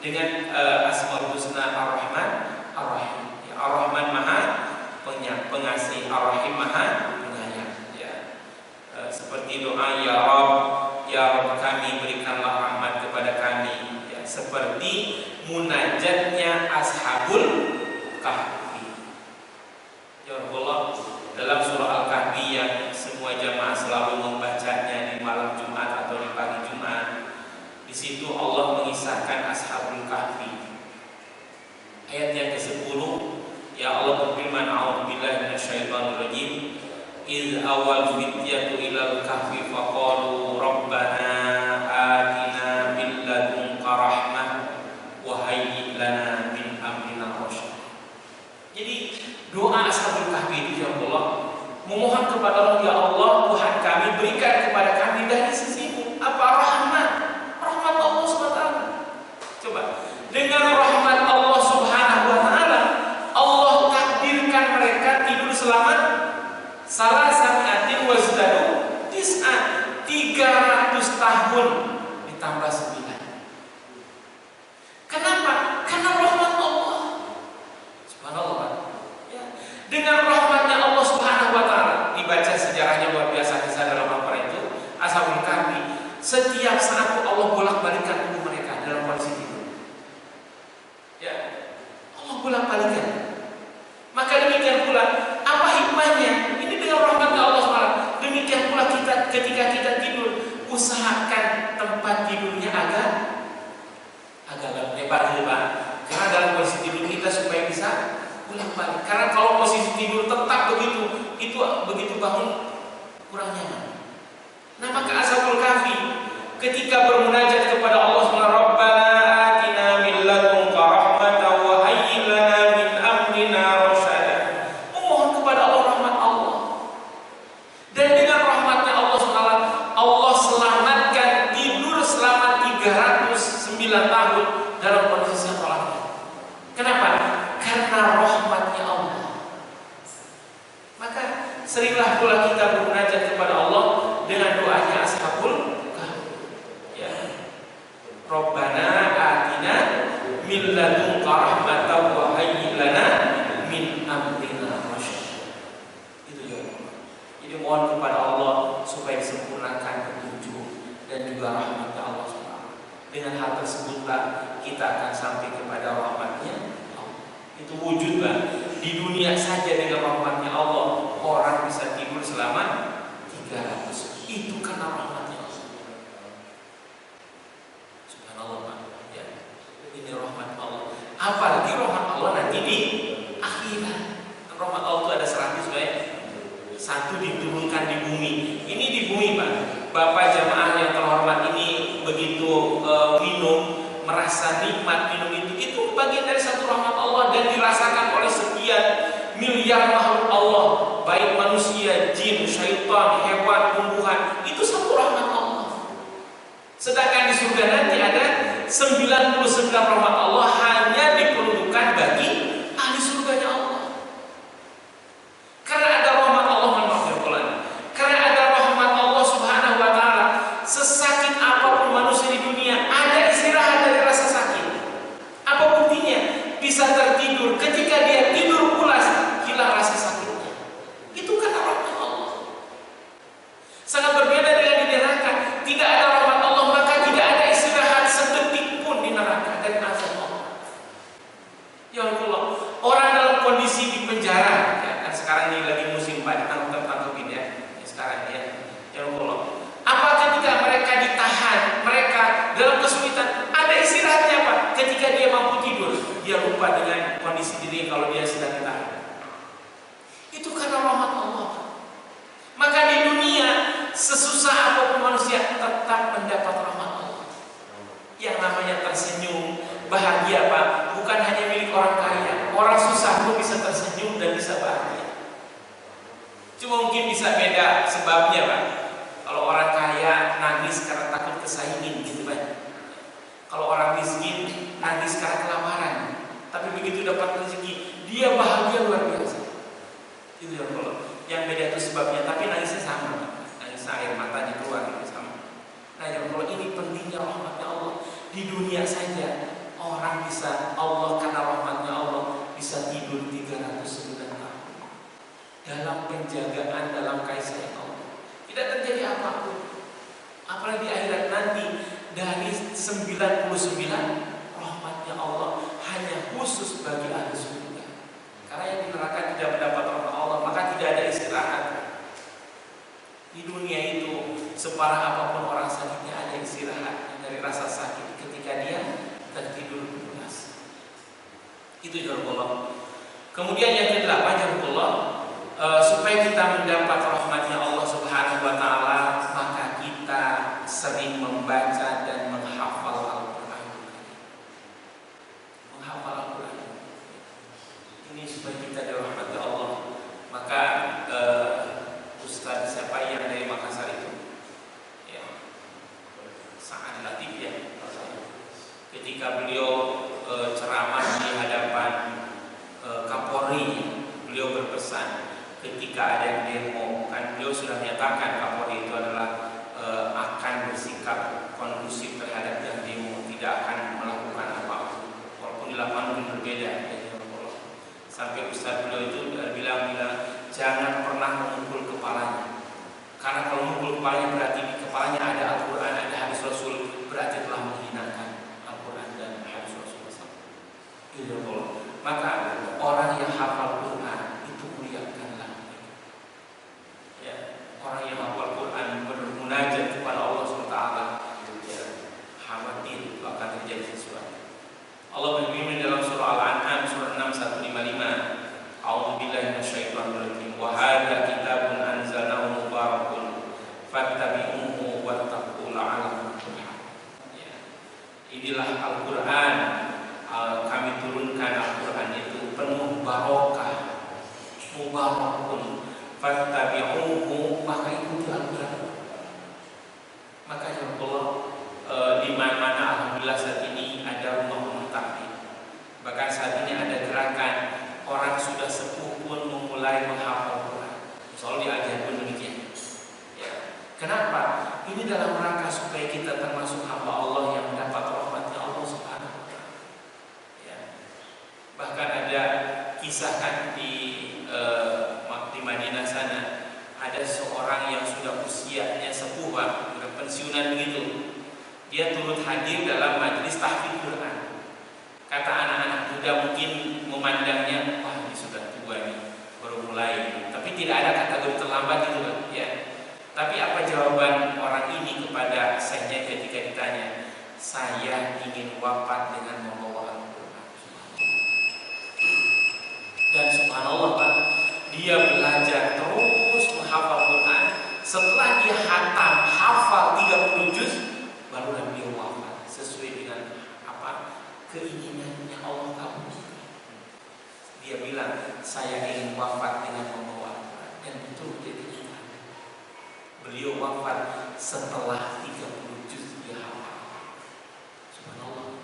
A: dengan Asmaul Husna Ar-Rahman, Ar-Rahim. Ya, Ar-Rahman Maha Pengasih, Ar-Rahim Maha Penyayang. Ya. Seperti doa ya Rabb kami berikanlah rahmat kepada kami. Ya, seperti munajatnya Ashabul Kahfi. Ya Allah, dalam surah Al-Kahfi yang semua jamaah selalu membacanya di malam Jumat atau di pagi Jumat. Di situ Allah mengisahkan Ashabul Kahfi. Ayat yang ke-10, ya Allah berfirman, a'udzubillahi minasyaitonirrajim, iz awal fityatu ilal kahfi faqalu rabbana atina min ladunka rahmah wa hayyi lana min amrina rasyad. Jadi doa Ashabul Kahfi itu, ya Allah, memohon kepada Allah, ya Allah Tuhan kami, berikan kepada kami dari sisimu apa? Rahmat Allah SWT. Coba, dengan rahmat Allah Subhanahu wa taala, Allah takdirkan mereka tidur selama salasami'atin wazdadu tis'an, 300 tahun ditambah 9. Kenapa? Karena rahmat Allah. Subhanallah. Ya. Dengan rahmatnya Allah Subhanahu wa taala, dibaca sejarahnya luar biasa kisah dalam Al-Qur'an itu, Ashabul Kahfi, setiap saat Allah bolak-balikkan tubuh mereka dalam kondisi tidur. Ya. Allah bolak-balikkan. Maka demikian pula apa hikmahnya? Ini dengan rahmatnya Allah SWT. Demikian pula kita ketika kita tidur, usahakan tempat tidurnya agak lebar-lebar. Karena dalam posisi tidur kita supaya bisa bolak-balik. Karena kalau posisi tidur tetap begitu, itu begitu bangun kurang nyaman. Nah, maka Ashabul Kahfi ketika bermunajat kepada Allah SWT, Rabbana atina min ladunka rahmatan wa hayyi lana min amrina rasyada. Memohon kepada Allah rahmat Allah. Dan dengan rahmatnya Allah SWT, Allah selamatkan tidur selama 309 tahun dalam kondisi yang tolak. Kenapa? Karena rahmatnya Allah. Maka seringlah pula kita bermunajat kepada Allah dengan doanya Ashabul Kahfi. Ya. Rabbana atina min ladunka rahmatan wa hayyi lana min amrina rasyad. Itu ya. Jadi mohon kepada Allah supaya disempurnakan petunjuk dan juga rahmatnya Allah SWT. Dengan hal tersebutlah kita akan sampai kepada rahmatnya Allah. Itu wujudlah di dunia saja dengan rahmatnya Allah orang bisa tidur selama 300. Itu karena rahmatnya Allah. Subhanallah, Pak. Ya. Ini rahmat Allah. Apalagi rahmat Allah nanti di akhirat. Rahmat Allah itu ada 100 baik. Satu diturunkan di bumi. Ini di bumi, Pak. Bapak jamaah yang terhormat ini begitu minum, merasa nikmat minum itu bagian dari satu rahmat Allah dan dirasakan oleh sekian miliar makhluk Allah, baik manusia, jin, syaitan, hewan, tumbuhan. Itu satu rahmat Allah. Sedangkan di surga nanti ada 99 rahmat Allah hanya diperuntukkan bagi ahli surganya Allah. sesusah apapun manusia tetap mendapat rahmat Allah. Yang namanya tersenyum, bahagia Pak, bukan hanya milik orang kaya. Orang susah pun bisa tersenyum dan bisa bahagia. Cuma mungkin bisa beda sebabnya Pak. Kalau orang kaya nangis karena takut kesaingin gitu Pak. Kalau orang miskin nangis karena kelaparan. Tapi begitu dapat rezeki, dia bahagia luar biasa. Itu ya Allah. Yang beda itu sebabnya, tapi nangisnya sama. Nangis air matanya keluar itu sama. Nah ya Allah, ini pentingnya rahmatnya Allah. Di dunia saja orang bisa, Allah karena rahmatnya Allah bisa tidur 309 tahun dalam penjagaan, dalam kasih sayang Allah. Tidak terjadi apapun. Apalagi di akhirat nanti, dari 99 rahmatnya Allah hanya khusus bagi ahli surga. Karena yang di neraka tidak mendapat rahmat Allah, maka tidak ada istirahat. Di dunia itu separah apapun orang sakitnya ada istirahat dari rasa sakit ketika dia tertidur pulas. Itu jazakallah. Kemudian yang ke-8 jazakallah, supaya kita mendapat rahmatnya Allah Subhanahu wa taala, maka kita sering membaca dan menghafal Al-Qur'an. Menghafal Al-Qur'an. Ini supaya kita dirahmati Allah. Maka Ustaz siapa yang dari Makassar itu? Ya. Sangat latif ya. Ketika beliau ceramah di hadapan Kapolri, beliau berpesan ketika ada yang demo, kan beliau sudah menyatakan Kapolri itu adalah akan bersikap kondusif terhadap yang demo, tidak akan melakukan apapun, walaupun di lapangan mungkin berbeda. Sampai Ustaz beliau itu bilang jangan pernah memukul kepalanya, karena kalau memukul kepalanya berarti di kepalanya ada Al-Quran, ada hadis Rasul, berarti telah menghinakan Al-Quran dan hadis Rasul. Maka orang yang hafal Quran itu muliakanlah. Ya, orang yang hafal Quran bermunajat kepada Allah SWT, ya, khawatir akan terjadi sesuatu. Allah berfirman dalam surah Al-An'am surah 6 155, A'udzubillahi minasyaitonir rajim. Wa hadza kitabun anzalnahu mubarakun fattabi'uhu wattaqu la'allakum turhamun. Ya. Inilah Al-Qur'an, kami turunkan Al-Qur'an itu penuh barokah, mubarakun fattabi'uhu, maka ikuti Al-Qur'an. Maka ya Allah, di mana-mana alhamdulillah saat ini ada rumah-rumah taklim. Bahkan saat ini ada gerakan orang sudah sepuh pun memulai menghafal Quran. Soal di Al-Jihad pun demikian. Ya. Kenapa? Ini dalam rangka supaya kita termasuk hamba Allah yang mendapat rahmatnya Allah Subhanahu wa taala. Ya. Bahkan ada kisah kan di Madinah sana, ada seorang yang sudah usianya sepuh, sudah pensiunan begitu. Dia turut hadir dalam majelis tahfidz Quran. Kata anak-anak muda mungkin memandangnya, wah ini sudah tua nih, baru mulai. Tapi tidak ada kategori terlambat gitu kan, ya. Tapi apa jawaban orang ini kepada syekhnya ketika ditanya? Saya ingin wafat dengan membawa Al-Quran. Dan subhanallah Pak, dia belajar terus menghafal Quran. Setelah dia hafal 30 juz, barulah dia wafat sesuai dengan apa keinginannya Allah kabul. Dia bilang, saya ingin wafat dengan membawa Al-Quran, dan itu jadi kenyataan. Beliau wafat setelah 30 juz dia hafal. Subhanallah.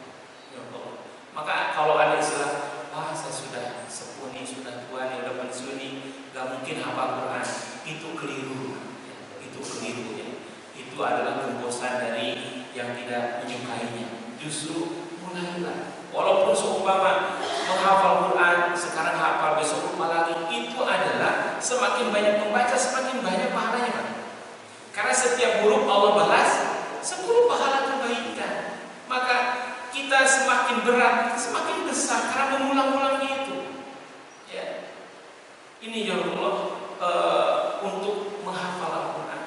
A: Ya Allah. Maka kalau ada istilah, wah saya sudah sepuh nih, sudah tua nih, udah pensiun nih, gak mungkin hafal Quran, itu keliru. Itu keliru ya. Itu adalah kebosan dari yang tidak menyukainya. Justru mulailah. Walaupun seumpama menghafal Quran, sekarang hafal, besok lupa lagi, itu adalah semakin banyak membaca, semakin banyak pahalanya Pak. Karena setiap huruf Allah balas 10 pahala kebaikan. Maka kita semakin berat, semakin besar karena mengulang-ulangnya itu. Ya. Ini ya Allah, untuk menghafal Al-Quran.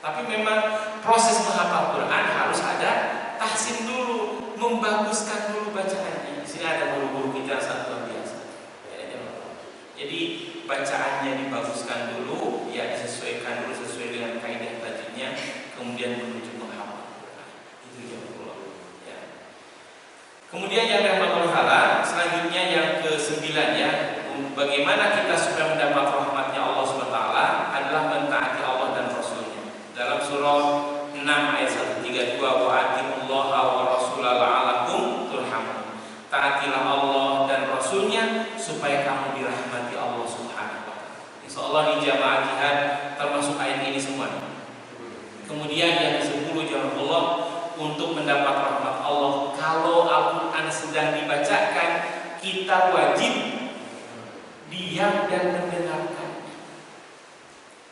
A: Tapi memang proses menghafal Quran harus ada tahsin dulu, membaguskan dulu bacaannya. Di sini ada guru-guru kita sangat luar biasa. Ya. Jadi bacaannya dibaguskan dulu, ya disesuaikan dulu sesuai dengan kaidah tajwidnya. untuk mendapat rahmat Allah. Kalau Al-Quran sedang dibacakan, kita wajib diam dan mendengarkan.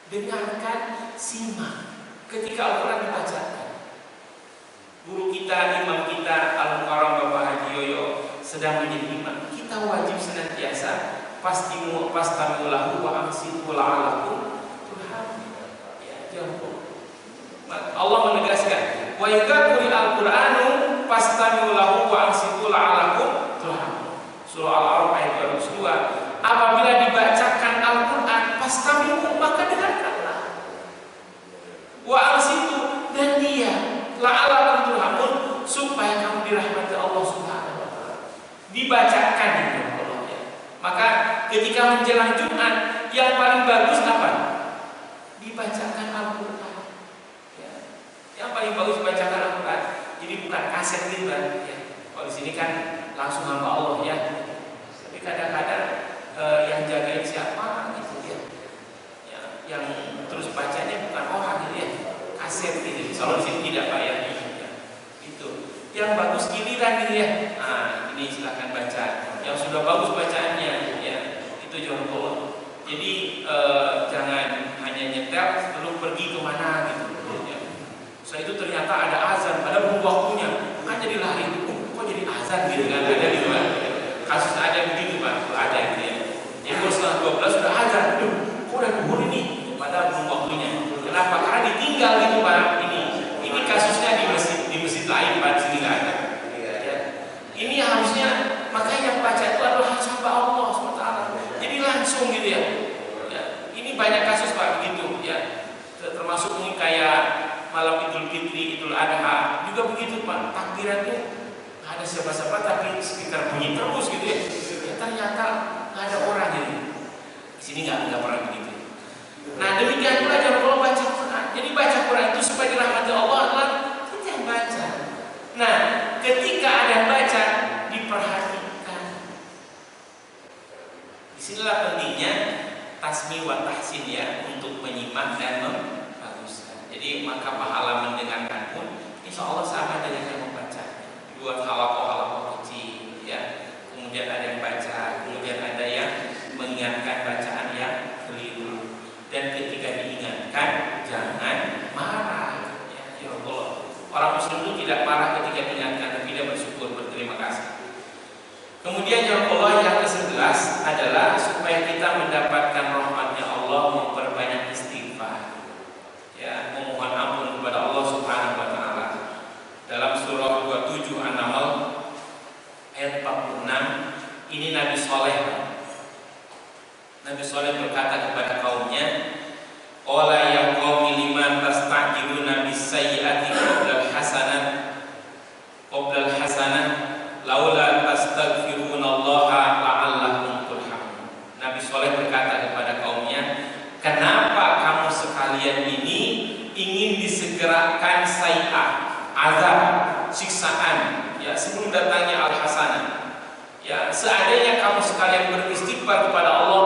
A: Dengarkan, simak ketika Al-Quran dibacakan. Guru kita, imam kita, Al-Mukarram Bapak Haji Yoyo sedang menjadi imam. Kita wajib senantiasa pastami'u lahu wa ansitu la'alakum turhamun. Ya, jangan. Allah menegaskan, wa idza quri'al Qur'anu fastami'u lahu wa ansitu la'alakum turhamun. Surah Al-A'raf ayat 22. Apabila dibacakan Al-Qur'an, fastami'u, maka dengarkanlah. Wa ansitu, dan dia la'alakum turhamun, supaya kamu dirahmati Allah Subhanahu wa taala. Dibacakan itu Allah ya. Maka ketika menjelang Jumat, yang paling bagus apa? Dibacakan Al-Qur'an. Ya. Yang paling bagus dibacakan Al-Qur'an. Jadi bukan kaset gitu kan. Ya. Kalau di sini kan langsung hamba Allah ya. Tapi kadang-kadang yang jagain siapa gitu ya. Ya. Yang terus bacanya bukan orang gitu ya. Kaset gitu. Kalau di sini tidak bayar. Yang bagus giliran gitu ya. Nah, ini silakan baca. Yang sudah bagus bacaannya, ya itu jangan Allah. Jadi jangan hanya nyetel lalu pergi kemana gitu. Ya. Setelah itu ternyata ada azan, pada belum waktunya, kan jadi lari. Kok jadi azan gitu kan? Ada gitu kan? Kasus ada begitu Pak, ada gitu ya. Jadi kalau setelah 12 sudah azan, kok udah duhur ini? Padahal belum waktunya. Kenapa? Karena ditinggal gitu Pak. Ini kasusnya di masjid lain Pak, di sini nggak ada. Ya. Ini harusnya, makanya yang baca itu adalah hamba Allah SWT. Jadi langsung gitu ya. Ya. Ini banyak kasus Pak begitu ya. Termasuk mungkin kayak malam Idul Fitri, Idul Adha juga begitu Pak. Takbiran itu nggak ada siapa-siapa tapi sekitar bunyi terus gitu ya. Ya ternyata nggak ada orang gitu. Di sini nggak pernah begitu. Nah demikian pula jangan kalau baca Quran. Jadi baca Quran itu supaya dirahmati Allah adalah kita yang baca. Nah ketika ada yang baca diperhatikan. Disinilah pentingnya tasmi wa tahsin ya, untuk menyimak dan membaguskan. Jadi maka pahala mendengarkan pun insya Allah sama dengan yang membaca. Buat halakoh kecil ya. Kemudian ada yang baca, kemudian ada yang mengingatkan bacaan yang keliru. Dan ketika diingatkan jangan marah ya Allah. Orang muslim itu tidak marah ketika diingatkan, tapi dia bersyukur, berterima kasih. Kemudian ya Allah yang ke-11 adalah supaya kita mendapatkan rahmatnya Allah, memperbanyak istighfar ya, memohon ampun kepada Allah Subhanahu wa taala. Dalam surah 27 An-Naml ayat 46 ini Nabi Soleh berkata kepada kaumnya, qala ya qaumi liman tastajiluna bis-sayyi'ati qabla al-hasanah laula tastaghfirunallaha la'allakum turhamun. Nabi Soleh berkata kepada kaumnya, kenapa kamu sekalian ini ingin disegerakan sayyi'ah, azab, siksaan ya sebelum datangnya al-hasanah. Ya, seandainya kamu sekalian beristighfar kepada Allah,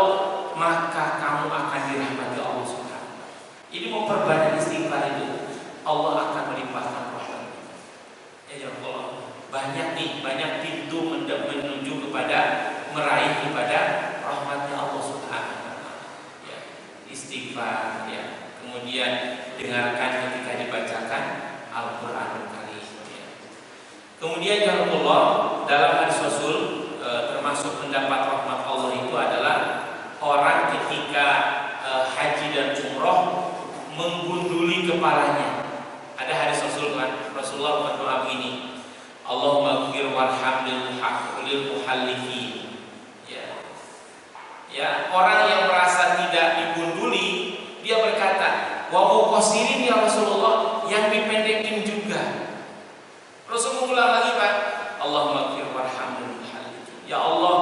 A: maka kamu akan dirahmati Allah Subhanahu. Jadi memperbanyak istighfar itu, Allah akan melimpahkan rahmat. Ya Allah, banyak pintu menuju kepada meraih kepada rahmatnya Allah Subhanahu. Ya, istighfar ya. Kemudian dengarkan ketika dibacakan Al-Qur'anul Karim. Ya. Kemudian ya Allah, dalam hadis Rasul termasuk mendapat rahmat Allah itu adalah orang ketika haji dan umroh menggunduli kepalanya. Ada hadis Rasul kan, Rasulullah berdoa begini, Allahumma ighfir warhamil muhalliqin. Ya, orang yang merasa tidak digunduli, dia berkata, wa muqassirin ya Rasulullah, yang dipendekin juga. Rasul mengulang lagi Pak, Allahumma ighfir warhamil muhalliqin. Ya Allah,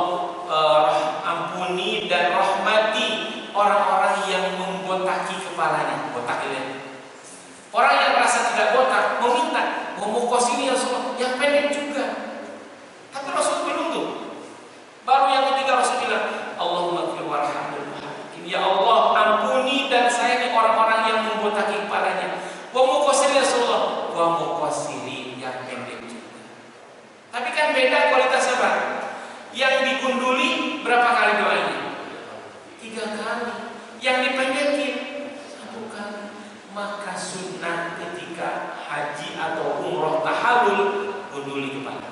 A: ampuni dan rahmati orang-orang yang membotaki kepalanya. Botak ini. Orang yang merasa tidak botak meminta, memukos ini Rasulullah yang pendek juga. Tapi Rasul belum tuh. Baru yang ketiga Rasul bilang, Allahumma ighfir warhamil muhalliqin. Ya Allah, ampuni dan sayangi orang-orang yang membotaki kepalanya. Wa muqassiri Rasulullah, wa muqassiri maka sunnah ketika haji atau umroh tahallul gunduli kepala.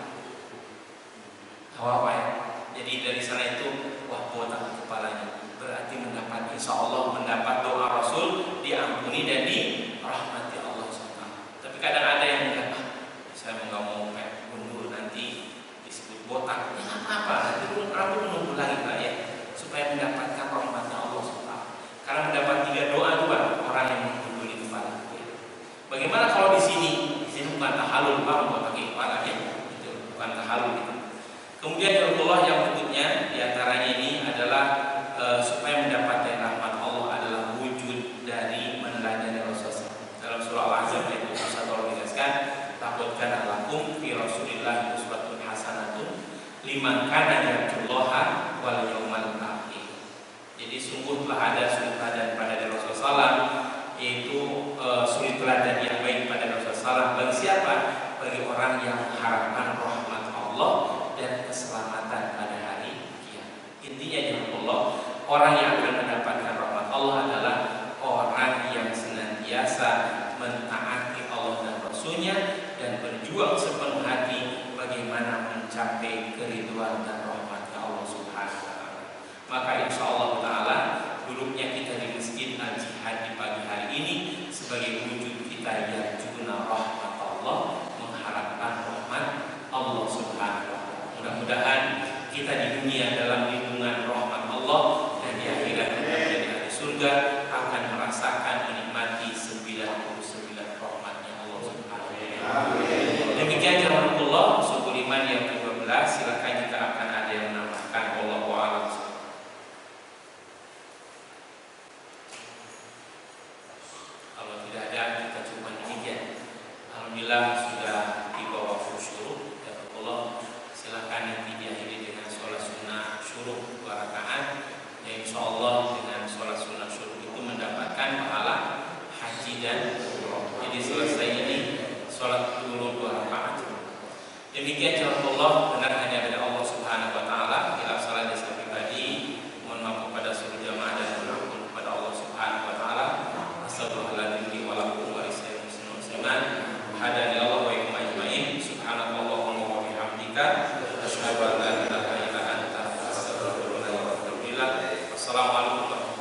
A: Apa ya? Jadi dari sana itu wah botak kepalanya, berarti mendapat insya Allah mendapat doa Rasul, diampuni dan dirahmati Allah SWT. Tapi kadang ada yang mengatakan, saya nggak mau gundul nanti disebut botak. Ya apa? Nanti rambut menunggu lagi Pak ya, supaya mendapatkan rahmatnya Allah SWT. Karena mendapat 3 doa juga orang yang menggunduli kepala. Bagaimana kalau di sini bukan tahallul, Pak, bukan pakai kepala ya, itu bukan tahallul gitu. Kemudian Allah yang berikutnya diantaranya ini adalah supaya mendapatkan rahmat Allah adalah wujud dari meneladani Rasulullah. Dalam surah Al-Ahzab ayat 21 Allah menjelaskan, "Laqad kana lakum fi Rasulillah uswatun hasanatun liman kana yarjullaha wal yawmal akhir." Jadi sungguh telah ada suri teladan pada Rasulullah SAW, yaitu suri teladan yang baik pada Rasulullah SAW. Bagi siapa? Bagi orang yang mengharapkan rahmat Allah dan keselamatan pada hari kiamat. Intinya ya Allah, orang yang akan mendapatkan rahmat Allah adalah orang yang senantiasa mentaati Allah dan Rasulnya dan berjuang sepenuh hati bagaimana mencapai keriduan dan rahmatnya Allah Subhanahu wa Ta'ala. Maka insya Allah Ta'ala duduknya kita di Masjid Al-Jihad di pagi hari ini sebagai wujud kita yang juga rahmat Allah, mengharapkan rahmat Allah Subhanahu wa Ta'ala. Mudah-mudahan kita di dunia dalam lindungan rahmat Allah dan di akhirat kita menjadi ahli surga akan merasakan menikmati 99 rahmatnya Allah Subhanahu wa Ta'ala. Demikian jazakumullah suku iman yang ke-12. Silakan jika akan ada yang menambahkan. Wallahu a'lam. Kalau tidak ada kita cuma demikian. Alhamdulillah sudah di bawah syuruk. Jazakumullah. Silakan nanti diakhiri dengan sholat sunnah syuruk 2 rakaat. Ya insya Allah dengan sholat sunnah syuruk itu mendapatkan pahala haji dan umroh. Jadi selesai ini sholat dulu 2 rakaat. Demikian jazakumullah, benar hanya dari Allah Subhanahu wa Ta'ala. Bila salah dari saya pribadi, mohon maaf kepada seluruh jamaah dan mohon ampun kepada Allah Subhanahu wa Ta'ala. Astagfirullahaladzim wa lakum wa lisa'il muslimin. Hadani Allah wa ikum ajma'in. Subhanallah wa bihamdika. Asyhadu an la ilaha illa anta astaghfiruka wa atubu ilaik. Assalamualaikum warahmatullahi wabarakatuh.